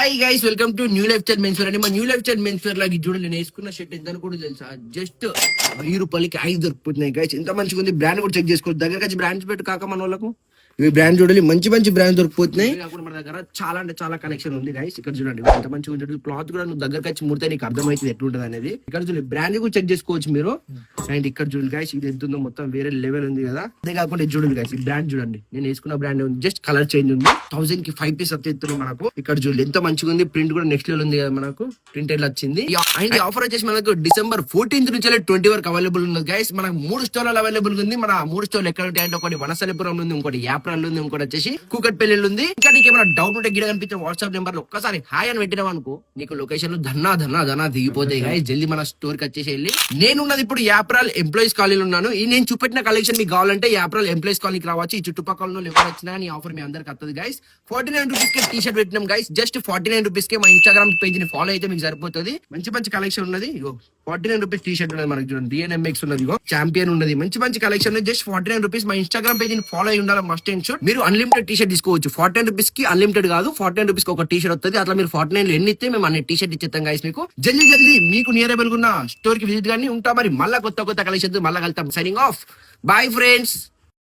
Hi guys, welcome to New Life Style Men's Wear అండి. మా New Life Style Men's Wear లాగా చూడండి, నేను వేసుకున్న షర్ట్ ఎంత కూడా తెలుసా, జస్ట్ 1000 రూపాయలకి 5 దొరుకుతున్నాయి గైస్. ఎంత మంచిగా ఉంది. బ్రాండ్ కూడా చెక్ చేసుకోవచ్చు. దగ్గర వచ్చి బ్రాండ్స్ పెట్టు కాక మన వాళ్ళకు ఇవి బ్రాండ్ చూడాలి, మంచి మంచి బ్రాండ్ దొరికిపోతున్నాయి. మన దగ్గర చాలా అంటే చాలా కనెక్షన్ ఉంది గైస్. ఇక్కడ చూడండి ఎంత మంచిగా ఉంటుంది. క్లాత్ కూడా నువ్వు దగ్గరకు వచ్చి ముడితే నీకు అర్థమవుతుంది ఎట్లుంటది అనేది. ఇక్కడ చూడండి బ్రాండ్ కూడా చెక్ చేసుకోవచ్చు మీరు. అండ్ ఇక్కడ చూడండి గైస్, ఇది ఎంత ఉందో మొత్తం వేరే లెవెల్ ఉంది కదా. అదే కాకుండా ఇది చూడండి గైస్, ఈ బ్రాండ్ చూడండి, నేను వేసుకున్న బ్రాండ్ ఉంది, జస్ట్ కలర్ చేంజ్ ఉంది. 1000 కి 5 పీస్ వస్తుంది మనకు. ఇక్కడ చూడండి ఎంత మంచిగా ఉంది. ప్రింట్ కూడా నెక్స్ట్ లెవెల్ ఉంది కదా, మనకు ప్రింటెడ్ వచ్చింది. అండ్ ఆఫర్ వచ్చేసి మనకు December 14th నుంచి 20 వరకు అవైలబుల్ ఉంది గైస్. మనకు 3 స్టోర్లు అవైలబుల్ ఉంది. మన 3 స్టోర్లు ఎక్కడ ఉంటాయంటే ఒకటి వనసలిపురం ఉంది, ఇంకోటి యాప్రాల్ ఉంది, ఇంకోటి వచ్చేసి కూకట్పల్లి ఉంది. ఇంకా నీకు ఏమైనా డౌట్ ఉంటే గిడ కనిపించే వాట్సాప్ నెంబర్ లో ఒక్కసారి హాయ్ అని పెట్టినావు అనుకో, నీకు లొకేషన్ లో ధనా దిగిపోతాయి గైస్. జల్దీ మన స్టోర్ కి వచ్చేసి వెళ్ళి. నేను ఉన్నది ఇప్పుడు యాప్రాల్ ఎంప్లాయీస్ కాలనీలో ఉన్నాను. ఈ నేను చూపెట్టిన కలెక్షన్ మీకు కావాలంటే యాప్రాల్ ఎంప్లాయీస్ కాలనీకి రావచ్చు. ఈ చుట్టుపక్కల ఎవరు వచ్చినా ఈ ఆఫర్ మీ అందరికి వస్తుంది గైస్. 49 రూపీస్ కి టీ షర్ట్ పెట్టినాం గైస్. జస్ట్ 49 రూపీస్ కి మా ఇన్స్టాగ్రామ్ పేజ్ ని ఫాలో అయితే మీకు సరిపోతుంది. మంచి మంచి కలెక్షన్ ఉన్నది. 49 రూపీస్ టీ షర్ట్ ఉన్నది మనకి. చూడండి DNMX ఉన్నది, చాంపియన్ ఉన్నది. మంచి మంచి కలెక్షన్ ఉంది. Just 49 rupees. మా ఇన్స్టాగ్రామ్ పేజ్ ని ఫాలో అయి ఉండాలి మస్ట్ అండ్ షుడ్. మీరు అన్లిమిటెడ్ టీ షర్ట్ తీసుకోవచ్చు. 49 రూపీస్ కి అన్లిమిటెడ్ కాదు, 49 రూపీస్ కి ఒక టీ షర్ట్ వస్తుంది. అట్లా మీరు 49 లో ఎన్ని ఇస్తే మేము అన్ని టీ షర్ట్ ఇచ్చేస్తాం గైస్ మీకు. జల్దీ మీకు నియర్ అవైలబుల్ ఉన్న స్టోర్ కి విజిట్ కానీ ఉంటా. మరి మళ్ళా కొత్త కలెక్షన్ మళ్ళీ కలుద్దాం. Signing off. Bye friends.